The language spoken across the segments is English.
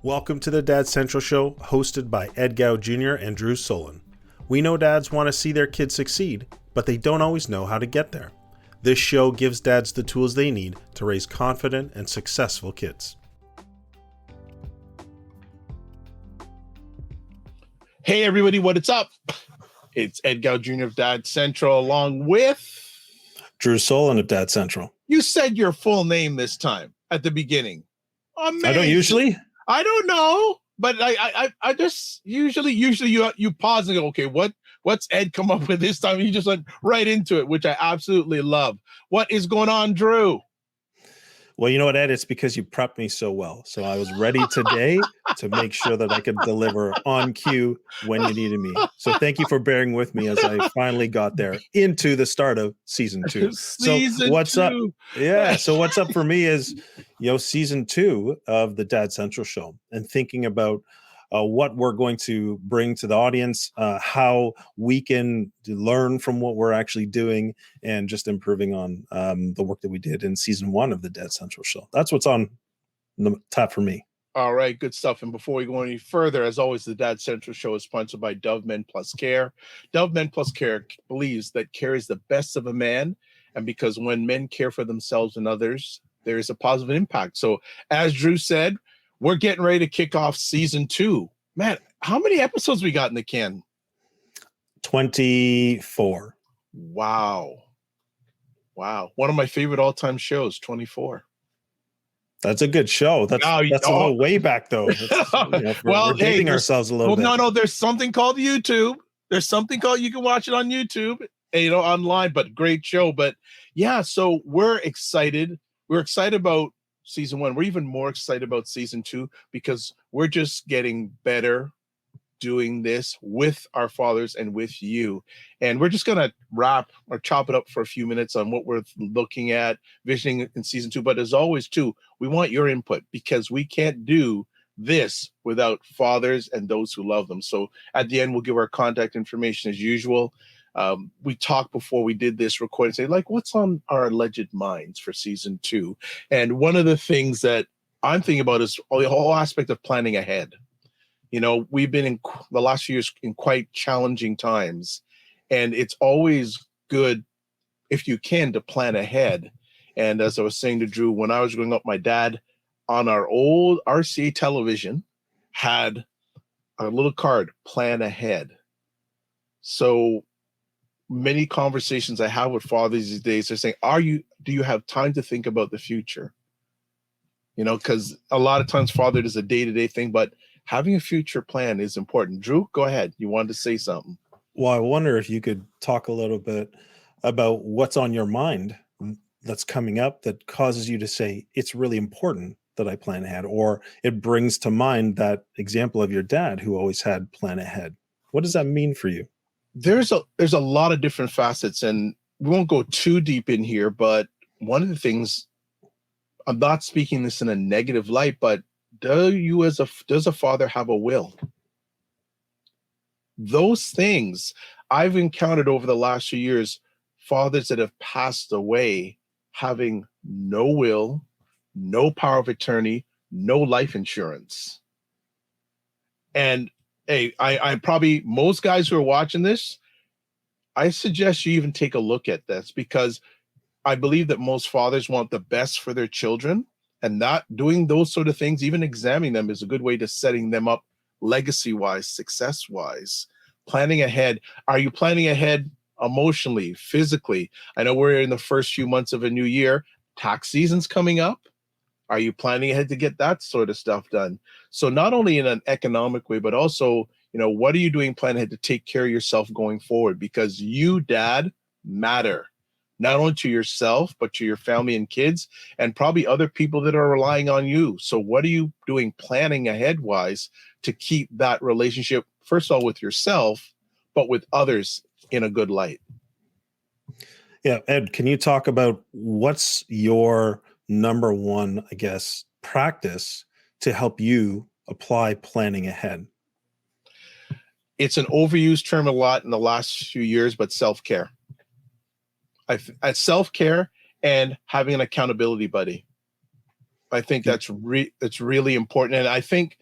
Welcome to the Dad Central Show, hosted by Ed Gow Jr. and Drew Solon. We know dads want to see their kids succeed, but they don't always know how to get there. This show gives dads the tools they need to raise confident and successful kids. Hey everybody, what is up? It's Ed Gow Jr. of Dad Central along with... Drew Solon of Dad Central. You said your full name this time at the beginning. Amazing. I don't usually. I don't know, but I just usually you pause and go, okay, what's Ed come up with this time? He just went right into it, which I absolutely love. What is going on, Drew? Well, you know what, Ed? It's because you prepped me so well. So I was ready today to make sure that I could deliver on cue when you needed me. So thank you for bearing with me as I finally got there into the start of season 2. Season what's 2. up? Yeah. So what's up for me is, season 2 of the Dad Central Show, and thinking about what we're going to bring to the audience, how we can learn from what we're actually doing, and just improving on the work that we did in season 1 of the Dad Central Show. That's what's on the top for me. All right, good stuff. And before we go any further, as always, the Dad Central Show is sponsored by Dove Men Plus Care. Dove Men Plus Care believes that care is the best of a man, and because when men care for themselves and others, there is a positive impact. So as Drew said, we're getting ready to kick off season 2. Man, how many episodes we got in the can? 24. Wow. One of my favorite all-time shows, 24. That's a good show. That's a little way back, though. We're dating ourselves a little bit. No, there's something called YouTube. There's something called, you can watch it on YouTube, online, but great show. But yeah, so we're excited. We're excited about season 1. We're even more excited about season 2 because we're just getting better doing this with our fathers and with you. And we're just going to wrap or chop it up for a few minutes on what we're looking at, visioning in season 2. But as always, too, we want your input because we can't do this without fathers and those who love them. So at the end, we'll give our contact information as usual. We talked before we did this recording, say, like, what's on our alleged minds for season 2? And one of the things that I'm thinking about is the whole aspect of planning ahead. We've been in the last few years in quite challenging times, and it's always good if you can to plan ahead. And as I was saying to Drew, when I was growing up, my dad on our old RCA television had a little card, plan ahead. So many conversations I have with fathers these days, they're saying, do you have time to think about the future? Because a lot of times father is a day-to-day thing, but having a future plan is important. Drew, go ahead. You wanted to say something. Well, I wonder if you could talk a little bit about what's on your mind that's coming up that causes you to say, it's really important that I plan ahead, or it brings to mind that example of your dad who always had plan ahead. What does that mean for you? There's a lot of different facets, and we won't go too deep in here, but one of the things, I'm not speaking this in a negative light, but does a father have a will? Those things I've encountered over the last few years, fathers that have passed away having no will, no power of attorney, no life insurance. And hey, I probably, most guys who are watching this, I suggest you even take a look at this, because I believe that most fathers want the best for their children, and not doing those sort of things, even examining them, is a good way to setting them up legacy-wise, success-wise. Planning ahead. Are you planning ahead emotionally, physically? I know we're in the first few months of a new year. Tax season's coming up. Are you planning ahead to get that sort of stuff done? So not only in an economic way, but also, what are you doing plan ahead to take care of yourself going forward? Because you, dad, matter. Not only to yourself, but to your family and kids, and probably other people that are relying on you. So what are you doing planning ahead wise to keep that relationship, first of all, with yourself, but with others in a good light? Yeah. Ed, can you talk about what's your number one, practice to help you apply planning ahead? It's an overused term a lot in the last few years, but self-care. Self-care and having an accountability buddy. I think that's really important. And I think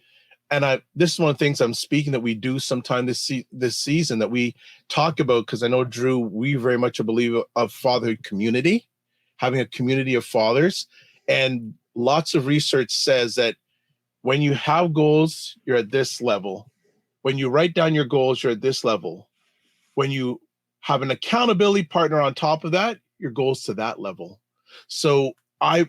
and this is one of the things I'm speaking that we do sometime this season that we talk about, because I know, Drew, we very much a believer of fatherhood community, having a community of fathers. And lots of research says that when you have goals, you're at this level. When you write down your goals, you're at this level. When you have an accountability partner on top of that, your goals to that level. So I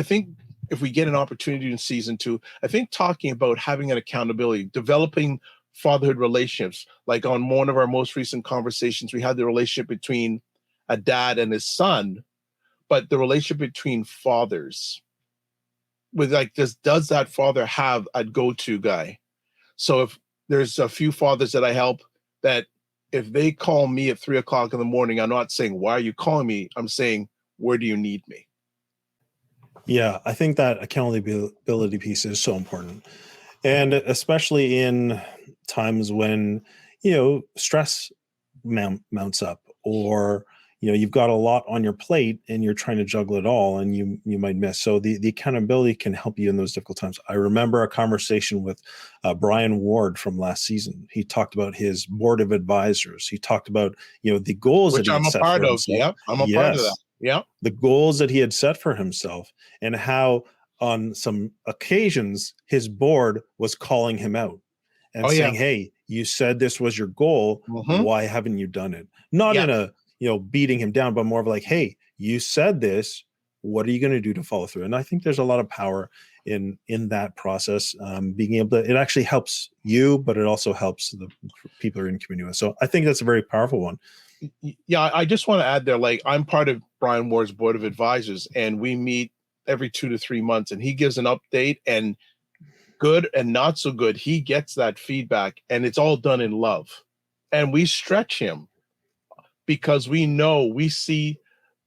think if we get an opportunity in season 2, I think talking about having an accountability, developing fatherhood relationships, like on one of our most recent conversations, we had the relationship between a dad and his son, but the relationship between fathers with like, does that father have a go-to guy? So if there's a few fathers that I help that if they call me at 3:00 in the morning, I'm not saying, why are you calling me? I'm saying, where do you need me? Yeah, I think that accountability piece is so important. And especially in times when, stress mounts up, or, you've got a lot on your plate and you're trying to juggle it all, and you might miss. So the accountability can help you in those difficult times. I remember a conversation with Brian Ward from last season. He talked about his board of advisors. He talked about, the goals that Which he I'm had a set part for of. himself. Yep, I'm a part of that. Yes, Yep. the goals that he had set for himself, and how on some occasions his board was calling him out and Oh yeah. saying, hey, you said this was your goal. Mm-hmm. Why haven't you done it? Not Yeah. in a, beating him down, but more of like, hey, you said this. What are you going to do to follow through? And I think there's a lot of power in that process. Being able to, it actually helps you, but it also helps the people you're in community with. So I think that's a very powerful one. Yeah, I just want to add there, like, I'm part of Brian Ward's board of advisors, and we meet every 2 to 3 months, and he gives an update, and good and not so good, he gets that feedback, and it's all done in love. And we stretch him because we see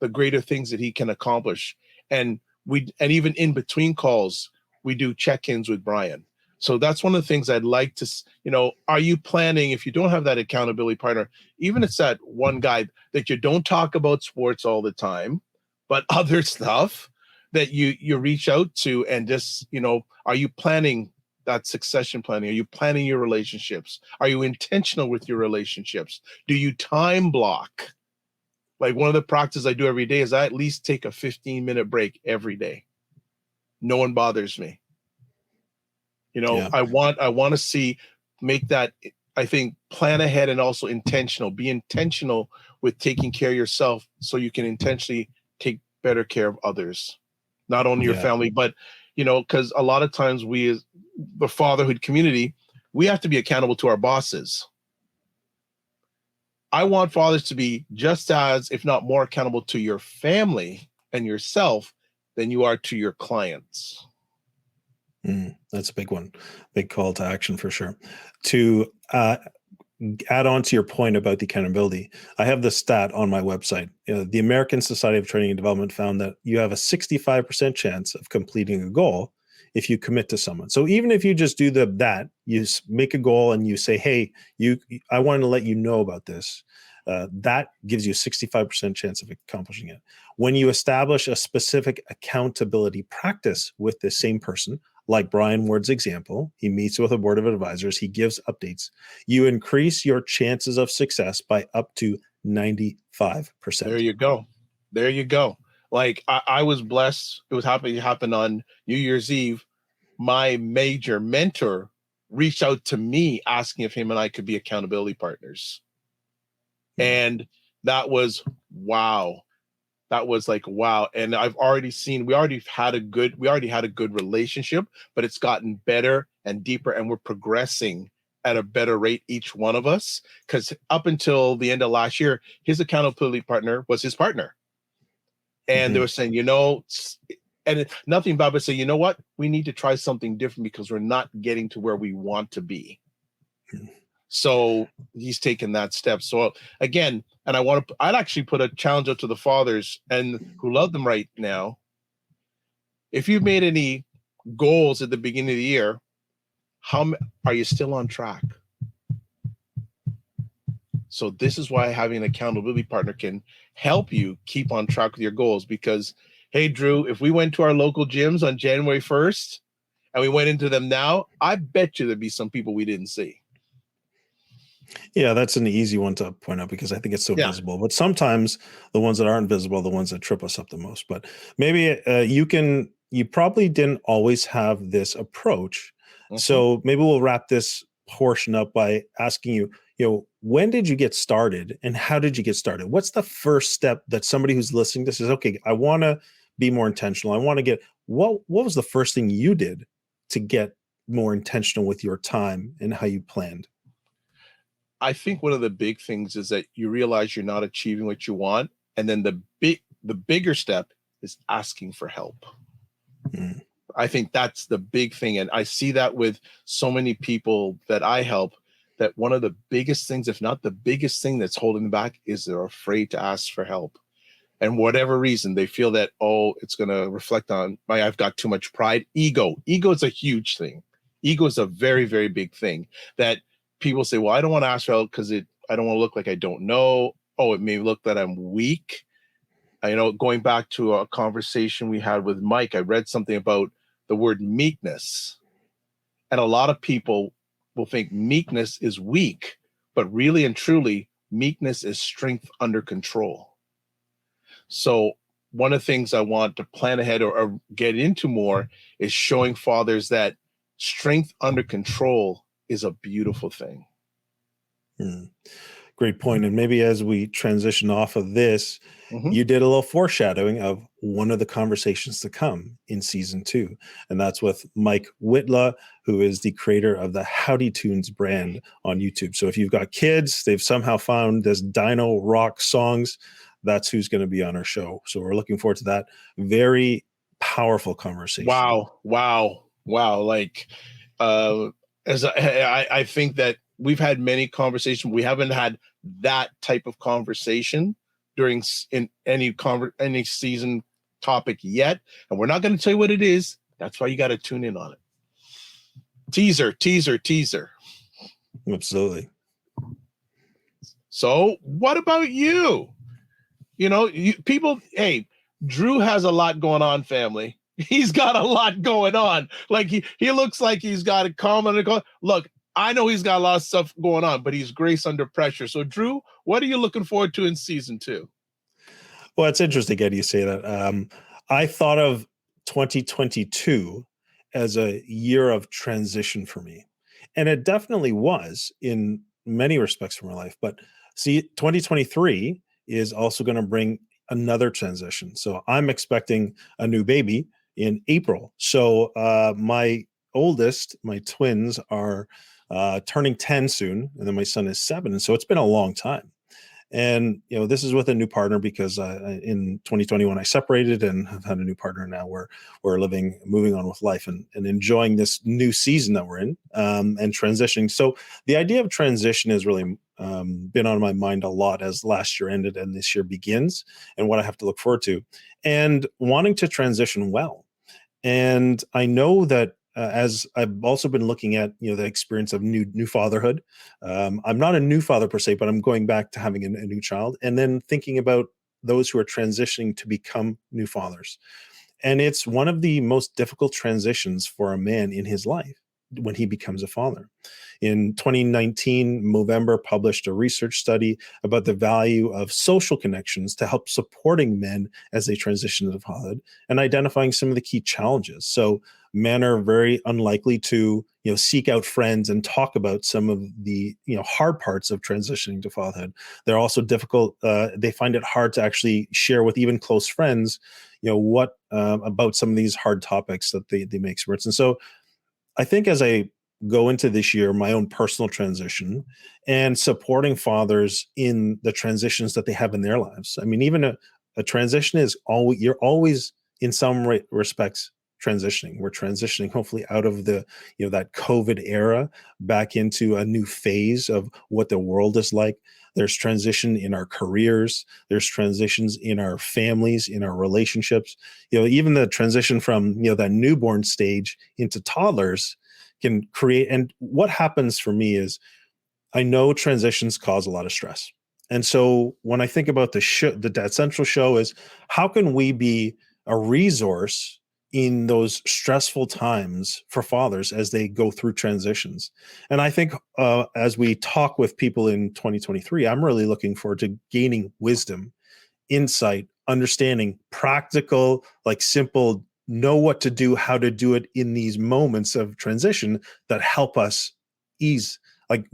the greater things that he can accomplish. And even in between calls, we do check-ins with Brian. So that's one of the things I'd like to, are you planning, if you don't have that accountability partner, even it's that one guy that you don't talk about sports all the time, but other stuff that you reach out to, and just, are you planning that succession planning? Are you planning your relationships? Are you intentional with your relationships? Do you time block? Like, one of the practices I do every day is I at least take a 15-minute break every day. No one bothers me. Yeah. I want to make that, I think, plan ahead, and also intentional. Be intentional with taking care of yourself so you can intentionally take better care of others, not only your family, but, because a lot of times we, as the fatherhood community, we have to be accountable to our bosses. I want fathers to be just as, if not more, accountable to your family and yourself than you are to your clients. That's a big one. Big call to action for sure. To add on to your point about the accountability, I have the stat on my website. The American Society of Training and Development found that you have a 65% chance of completing a goal if you commit to someone. So even if you just do that, you make a goal and you say, hey, I want to let you know about this. That gives you a 65% chance of accomplishing it. When you establish a specific accountability practice with the same person, like Brian Ward's example, he meets with a board of advisors, he gives updates, you increase your chances of success by up to 95%. There you go. There you go. Like, I was blessed. It happened on New Year's Eve. My major mentor reached out to me asking if him and I could be accountability partners. And that was wow. That was like, wow. And I've already seen, we already had a good relationship, but it's gotten better and deeper, and we're progressing at a better rate, each one of us. Because up until the end of last year, his accountability partner was his partner. And they were saying, and nothing bad, but say, you know what? We need to try something different because we're not getting to where we want to be. So he's taken that step. So again, and I'd actually put a challenge out to the fathers and who love them right now. If you've made any goals at the beginning of the year, how are you still on track? So this is why having an accountability partner can help you keep on track with your goals. Because, hey, Drew, if we went to our local gyms on January 1st and we went into them now, I bet you there'd be some people we didn't see. Yeah, that's an easy one to point out because I think it's so Yeah. visible. But sometimes the ones that aren't visible are the ones that trip us up the most. But maybe you probably didn't always have this approach. Mhm. So maybe we'll wrap this portion up by asking you, when did you get started and how did you get started? What's the first step that somebody who's listening to says, okay, I want to be more intentional. I want to get, what was the first thing you did to get more intentional with your time and how you planned? I think one of the big things is that you realize you're not achieving what you want, and then the bigger step is asking for help. Mm. I think that's the big thing, and I see that with so many people that I help, that one of the biggest things, if not the biggest thing that's holding them back, is they're afraid to ask for help. And whatever reason, they feel that, oh, it's going to reflect on I've got too much pride. Ego is a huge thing. Ego is a very, very big thing that people say, well, I don't want to ask for help because I don't want to look like I don't know. Oh, it may look that I'm weak. Going back to a conversation we had with Mike, I read something about the word meekness. And a lot of people will think meekness is weak, but really and truly, meekness is strength under control. So one of the things I want to plan ahead or get into more is showing fathers that strength under control is a beautiful thing. Mm. Great point. And maybe as we transition off of this, Mhm. you did a little foreshadowing of one of the conversations to come in season 2. And that's with Mike Whitla, who is the creator of the Howdy Tunes brand on YouTube. So if you've got kids, they've somehow found this Dino rock songs, that's who's going to be on our show. So we're looking forward to that. Very powerful conversation. Wow. Like, as I think that we've had many conversations. We haven't had that type of conversation in any season topic yet, and we're not going to tell you what it is. That's why you got to tune in on it. Teaser. Absolutely. So, what about you? People. Hey, Drew has a lot going on, family. He's got a lot going on. Like he looks like he's got a comment. Look, I know he's got a lot of stuff going on, but he's grace under pressure. So, Drew, what are you looking forward to in season 2? Well, it's interesting, Eddie, you say that. I thought of 2022 as a year of transition for me. And it definitely was in many respects for my life. But see, 2023 is also going to bring another transition. So I'm expecting a new baby in April. So my oldest, my twins, are turning 10 soon. And then my son is 7. And so it's been a long time. And this is with a new partner because in 2021 I separated and have had a new partner now. We're moving on with life and enjoying this new season that we're in and transitioning. So the idea of transition has really been on my mind a lot as last year ended and this year begins, and what I have to look forward to, and wanting to transition well. And I know that as I've also been looking at the experience of new fatherhood. I'm not a new father per se, but I'm going back to having a new child, and then thinking about those who are transitioning to become new fathers. And it's one of the most difficult transitions for a man in his life when he becomes a father. In 2019, Movember published a research study about the value of social connections to help supporting men as they transition to fatherhood and identifying some of the key challenges. So men are very unlikely to seek out friends and talk about some of the hard parts of transitioning to fatherhood. They're also difficult. They find it hard to actually share with even close friends what about some of these hard topics that they may experience. And so I think as I go into this year, my own personal transition and supporting fathers in the transitions that they have in their lives. I mean, even a transition is you're always in some respects transitioning. We're transitioning hopefully out of the, that COVID era back into a new phase of what the world is like. There's transition in our careers. There's transitions in our families, in our relationships. Even the transition from, that newborn stage into toddlers can create. And what happens for me is I know transitions cause a lot of stress. And so when I think about the Dad Central show is how can we be a resource in those stressful times for fathers as they go through transitions. And I think as we talk with people in 2023, I'm really looking forward to gaining wisdom, insight, understanding, practical, like simple, know what to do, how to do it in these moments of transition that help us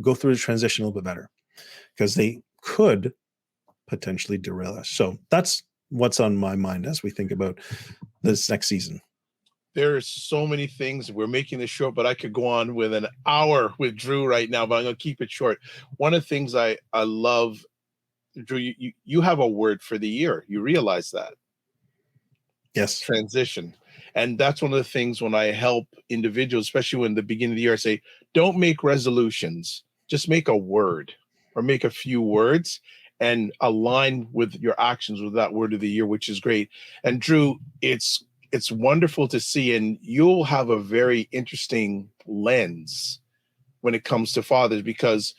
go through the transition a little bit better, because they could potentially derail us. So that's what's on my mind as we think about this next season. There's so many things. We're making this short, but I could go on with an hour with Drew right now, but I'm going to keep it short. One of the things I love, Drew, you have a word for the year. You realize that? Yes. Transition. And that's one of the things when I help individuals, especially when the beginning of the year, I say, don't make resolutions, just make a word or make a few words and align with your actions with that word of the year, which is great. And Drew, it's wonderful to see, and you'll have a very interesting lens when it comes to fathers, because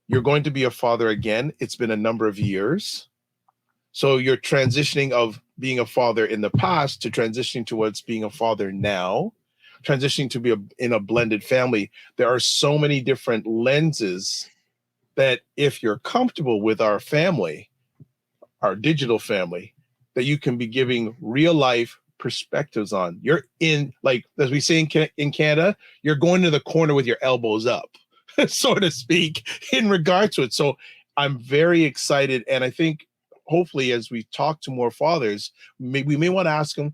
you're going to be a father again. It's been a number of years. So you're transitioning of being a father in the past to transitioning towards being a father now, transitioning to be in a blended family. There are so many different lenses that if you're comfortable with our family, our digital family, that you can be giving real life perspectives on. You're in, like, as we say in Canada, you're going to the corner with your elbows up, so to speak, in regard to it. So I'm very excited. And I think hopefully as we talk to more fathers, we may want to ask them,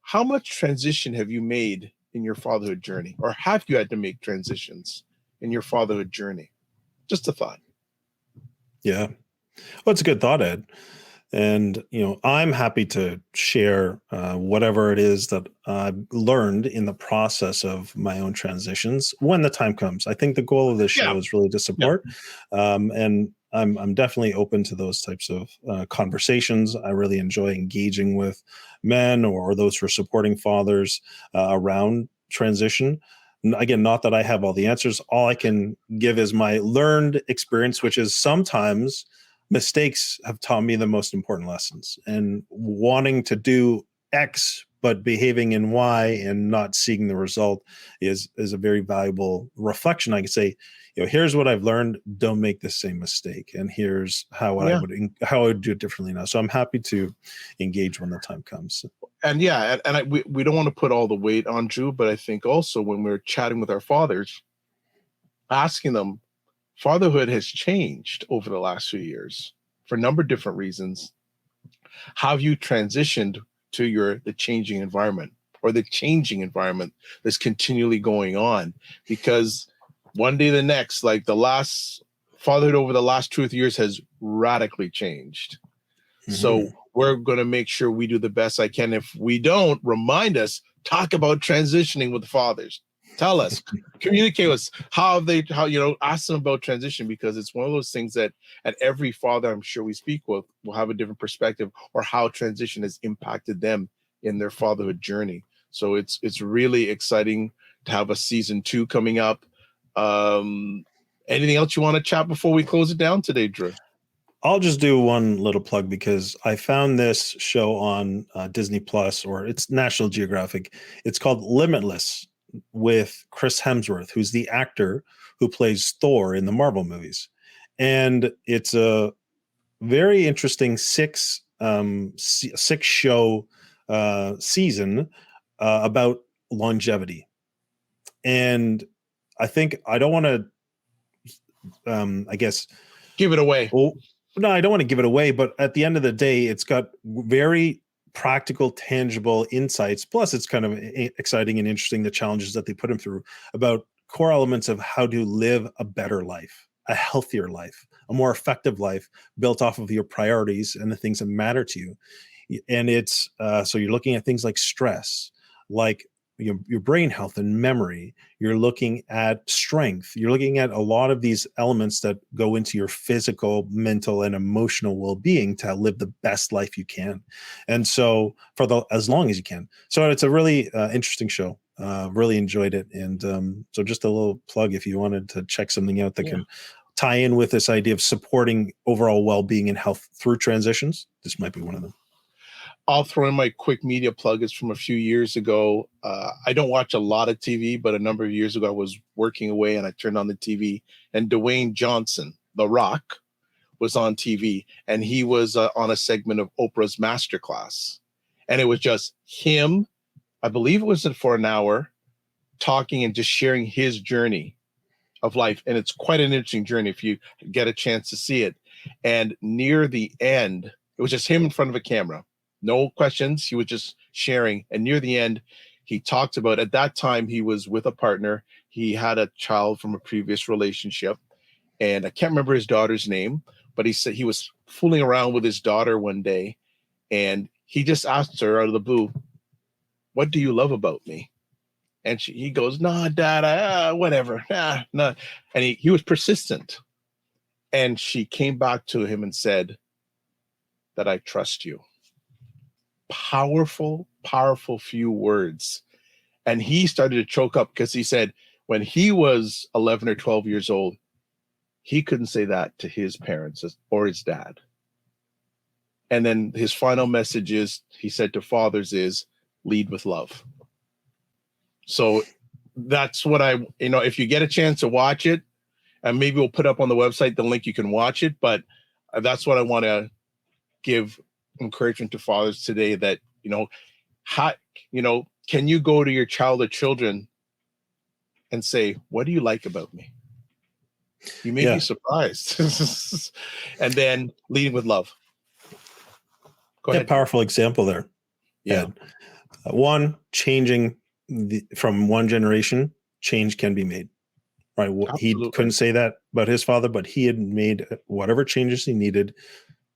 how much transition have you made in your fatherhood journey? Or have you had to make transitions in your fatherhood journey? Just a thought. Yeah. Well, it's a good thought, Ed. And, I'm happy to share whatever it is that I've learned in the process of my own transitions when the time comes. I think the goal of this show is really to support. And I'm definitely open to those types of conversations. I really enjoy engaging with men or those who are supporting fathers around transition. Again, not that I have all the answers. All I can give is my learned experience, which is sometimes mistakes have taught me the most important lessons, and wanting to do X but behaving in Y and not seeing the result is a very valuable reflection. I can say, here's what I've learned. Don't make the same mistake, and here's how I would do it differently now. So I'm happy to engage when the time comes. And we don't want to put all the weight on Drew, but I think also when we're chatting with our fathers, asking them, fatherhood has changed over the last few years for a number of different reasons. How have you transitioned to the changing environment, or the changing environment that's continually going on? Because one day the next, like the last fatherhood over the last 2 or 3 years has radically changed. Mm-hmm. So we're going to make sure we do the best I can. If we don't, remind us, talk about transitioning with the fathers. Tell us, communicate with us, ask them about transition, because it's one of those things that at every father I'm sure we speak with will have a different perspective, or how transition has impacted them in their fatherhood journey. So it's really exciting to have a season 2 coming up. Anything else you want to chat before we close it down today, Drew? I'll just do one little plug, because I found this show on Disney Plus, or it's National Geographic. It's called Limitless, with Chris Hemsworth, who's the actor who plays Thor in the Marvel movies. And it's a very interesting six show season about longevity. And I think I don't want to, give it away. Well, no, I don't want to give it away, but at the end of the day, it's got very practical, tangible insights. Plus, it's kind of exciting and interesting, the challenges that they put him through, about core elements of how to live a better life, a healthier life, a more effective life, built off of your priorities and the things that matter to you. And it's so you're looking at things like stress, like your brain health and memory. You're looking at strength. You're looking at a lot of these elements that go into your physical, mental, and emotional well-being to live the best life you can. And so as long as you can. So it's a really interesting show. Really enjoyed it. And so just a little plug, if you wanted to check something out that can tie in with this idea of supporting overall well-being and health through transitions, this might be one of them. I'll throw in my quick media plug. It's from a few years ago. I don't watch a lot of TV, but a number of years ago, I was working away and I turned on the TV, and Dwayne Johnson, The Rock, was on TV, and he was on a segment of Oprah's Masterclass. And it was just him, I believe it was for an hour, talking and just sharing his journey of life. And it's quite an interesting journey if you get a chance to see it. And near the end, it was just him in front of a camera. No questions. He was just sharing. And near the end, he talked about, at that time, he was with a partner. He had a child from a previous relationship. And I can't remember his daughter's name, but he said he was fooling around with his daughter one day. And he just asked her out of the blue, "What do you love about me?" And he goes, "Nah, Dad, whatever. Nah." And he was persistent. And she came back to him and said that, "I trust you." Powerful, powerful few words. And he started to choke up because he said when he was 11 or 12 years old, he couldn't say that to his parents or his dad. And then his final message is, he said to fathers, is lead with love. So that's what if you get a chance to watch it, and maybe we'll put up on the website the link, you can watch it. But that's what I want to give encouragement to fathers today, that, can you go to your child or children and say, "What do you like about me?" You may be surprised. And then leading with love. Go ahead. Powerful example there. Yeah. One, changing from one generation, change can be made. Right. Absolutely. He couldn't say that about his father, but he had made whatever changes he needed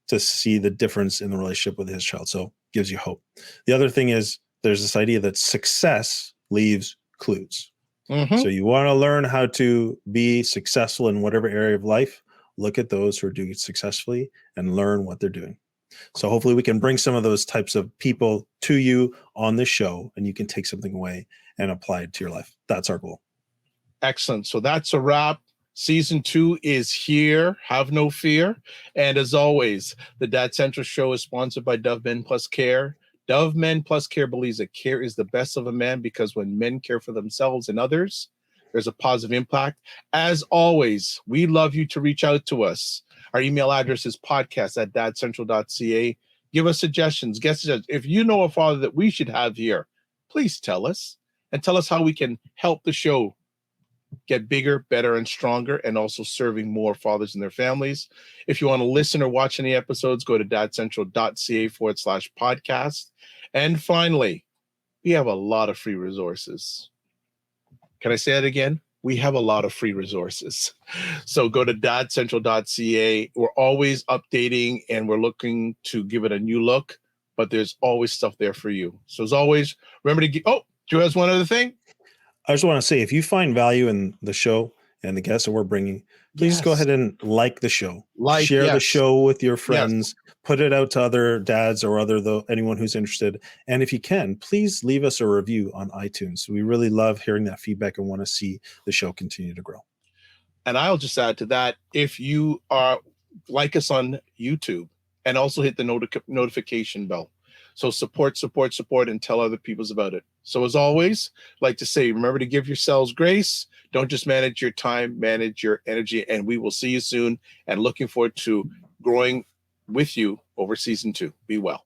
to see the difference in the relationship with his child. So gives you hope. The other thing is, there's this idea that success leaves clues. Mm-hmm. So you want to learn how to be successful in whatever area of life, look at those who are doing it successfully and learn what they're doing. So hopefully we can bring some of those types of people to you on this show, and you can take something away and apply it to your life. That's our goal. Excellent. So that's a wrap. Season 2 is here. Have no fear. And as always, the Dad Central Show is sponsored by Dove Men Plus Care. Dove Men Plus Care believes that care is the best of a man, because when men care for themselves and others, there's a positive impact. As always, we love you to reach out to us. Our email address is podcast@dadcentral.ca. Give us suggestions, guest suggestions. If you know a father that we should have here, please tell us, and tell us how we can help the show get bigger, better, and stronger, and also serving more fathers and their families. If you want to listen or watch any episodes, go to dadcentral.ca/podcast. And finally, we have a lot of free resources. Can I say that again? We have a lot of free resources. So go to dadcentral.ca. We're always updating, and we're looking to give it a new look, but there's always stuff there for you. So as always, remember to Drew has one other thing. I just want to say, if you find value in the show and the guests that we're bringing, please go ahead and like the show. Share the show with your friends. Put it out to other dads or anyone who's interested. And if you can, please leave us a review on iTunes. We really love hearing that feedback and want to see the show continue to grow. And I'll just add to that, if you like us on YouTube, and also hit the notification bell. So support, and tell other people about it. So as always, like to say, remember to give yourselves grace. Don't just manage your time, manage your energy, and we will see you soon. And looking forward to growing with you over season 2. Be well.